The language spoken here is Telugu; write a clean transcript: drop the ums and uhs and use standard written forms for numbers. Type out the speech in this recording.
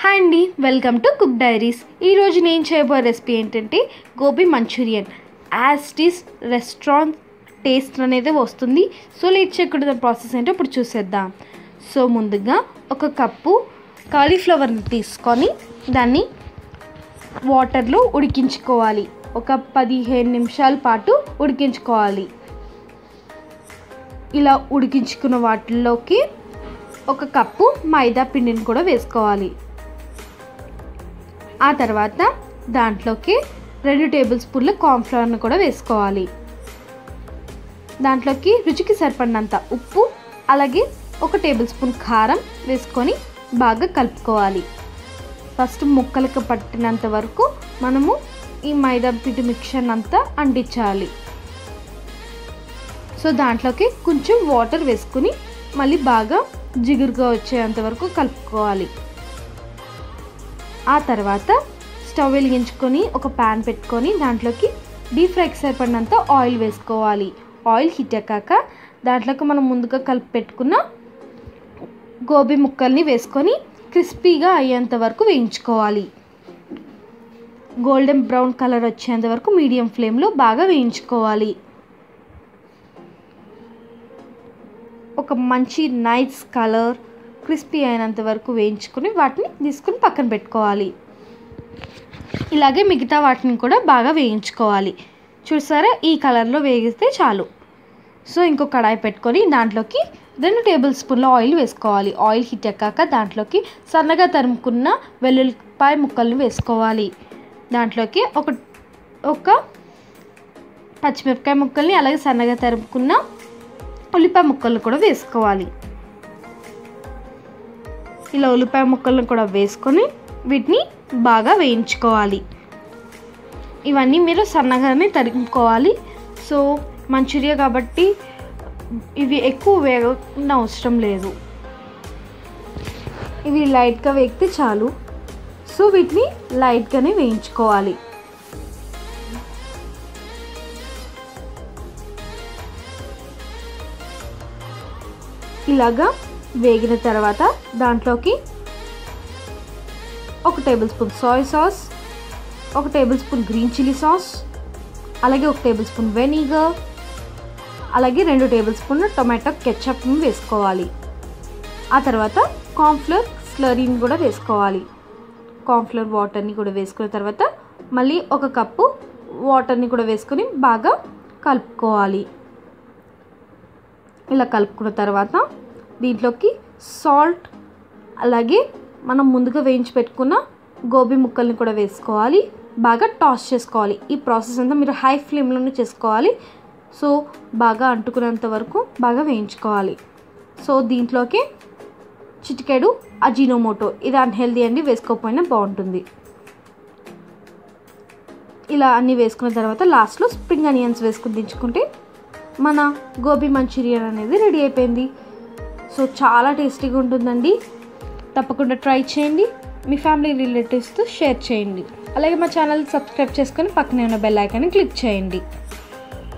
హాయ్ అండి, వెల్కమ్ టు కుక్ డైరీస్. ఈరోజు నేను చేయబోయే రెసిపీ ఏంటంటే gobi Manchurian. As it is restaurant taste అనేది వస్తుంది. సో లేట్ చేయకూడదు, ప్రాసెస్ ఏంటో ఇప్పుడు చూసేద్దాం. సో ముందుగా ఒక కప్పు కాలీఫ్లవర్ని తీసుకొని దాన్ని వాటర్లో ఉడికించుకోవాలి. ఒక 15 నిమిషాల పాటు ఉడికించుకోవాలి. ఇలా ఉడికించుకున్న వాటిల్లోకి ఒక కప్పు మైదా పిండిని కూడా వేసుకోవాలి. ఆ తర్వాత దాంట్లోకి 2 టేబుల్ స్పూన్ల కార్న్ఫ్లవర్ని కూడా వేసుకోవాలి. దాంట్లోకి రుచికి సరిపడినంత ఉప్పు, అలాగే 1 టేబుల్ స్పూన్ కారం వేసుకొని బాగా కలుపుకోవాలి. ఫస్ట్ ముక్కలకు పట్టినంత వరకు మనము ఈ మైదా పిండి మిక్చర్ అంతా అంటించాలి. సో దాంట్లోకి కొంచెం వాటర్ వేసుకుని మళ్ళీ బాగా జిగురుగా వచ్చేంత వరకు కలుపుకోవాలి. ఆ తర్వాత స్టవ్ వెలిగించుకొని ఒక ప్యాన్ పెట్టుకొని దాంట్లోకి డీప్ ఫ్రైకి సరిపడినంత ఆయిల్ వేసుకోవాలి. ఆయిల్ హీట్ ఎక్కాక దాంట్లోకి మనం ముందుగా కలిపి పెట్టుకున్న గోబీ ముక్కల్ని వేసుకొని క్రిస్పీగా అయ్యేంత వరకు వేయించుకోవాలి. గోల్డెన్ బ్రౌన్ కలర్ వచ్చేంత వరకు మీడియం ఫ్లేమ్లో బాగా వేయించుకోవాలి. ఒక మంచి నైస్ కలర్ క్రిస్పీ అయినంత వరకు వేయించుకొని వాటిని తీసుకుని పక్కన పెట్టుకోవాలి. ఇలాగే మిగతా వాటిని కూడా బాగా వేయించుకోవాలి. చూసారా, ఈ కలర్లో వేగిస్తే చాలు. సో ఇంకో కడాయి పెట్టుకొని దాంట్లోకి 2 టేబుల్ స్పూన్ల ఆయిల్ వేసుకోవాలి. ఆయిల్ హీట్ ఎక్కాక దాంట్లోకి సన్నగా తరుముకున్న వెల్లుల్లిపాయ ముక్కల్ని వేసుకోవాలి. దాంట్లోకి ఒక పచ్చిమిరపకాయ ముక్కల్ని, అలాగే సన్నగా తరుముకున్న ఉల్లిపాయ ముక్కలను కూడా వేసుకోవాలి. ఇలా ఉల్లిపాయ ముక్కలను కూడా వేసుకొని వీటిని బాగా వేయించుకోవాలి. ఇవన్నీ మీరు సన్నగానే తరుముకోవాలి. సో మంచూరియా కాబట్టి ఇవి ఎక్కువ వేగన అవసరం లేదు, ఇవి లైట్గా వేగితే చాలు. సో వీటిని లైట్గానే వేయించుకోవాలి. ఇలాగా వేగిన తర్వాత దాంట్లోకి 1 table spoon soya sauce, 1 table spoon green chilli sauce, అలాగే 1 టేబుల్ స్పూన్ వెనిగర్, అలాగే 2 టేబుల్ స్పూన్ టొమాటో కెచప్ని వేసుకోవాలి. ఆ తర్వాత కార్న్ఫ్లవర్ స్లరీని కూడా వేసుకోవాలి. కార్న్ఫ్లవర్ వాటర్ని కూడా వేసుకున్న తర్వాత మళ్ళీ 1 కప్పు వాటర్ని కూడా వేసుకొని బాగా కలుపుకోవాలి. ఇలా కలుపుకున్న తర్వాత దీంట్లోకి సాల్ట్, అలాగే మనం ముందుగా వేయించి పెట్టుకున్న గోబీ ముక్కల్ని కూడా వేసుకోవాలి. బాగా టాస్ చేసుకోవాలి. ఈ ప్రాసెస్ అంతా మీరు హై ఫ్లేమ్లోనే చేసుకోవాలి. సో బాగా అంటుకునేంత వరకు బాగా వేయించుకోవాలి. సో దీంట్లోకి చిటికెడు అజినోమోటో, ఇది అన్హెల్దీ అండి, వేసుకోకపోయినా బాగుంటుంది. ఇలా అన్నీ వేసుకున్న తర్వాత లాస్ట్లో స్ప్రింగ్ ఆనియన్స్ వేసుకుని దించుకుంటే మన గోబీ మంచూరియన్ అనేది రెడీ అయిపోయింది. సో చాలా టేస్టీగా ఉంటుందండి. తప్పకుండా ట్రై చేయండి. మీ ఫ్యామిలీ రిలేటివ్స్తో షేర్ చేయండి. అలాగే మా ఛానల్ సబ్స్క్రైబ్ చేసుకొని పక్కనే ఉన్న బెల్ ఐకాన్ని క్లిక్ చేయండి.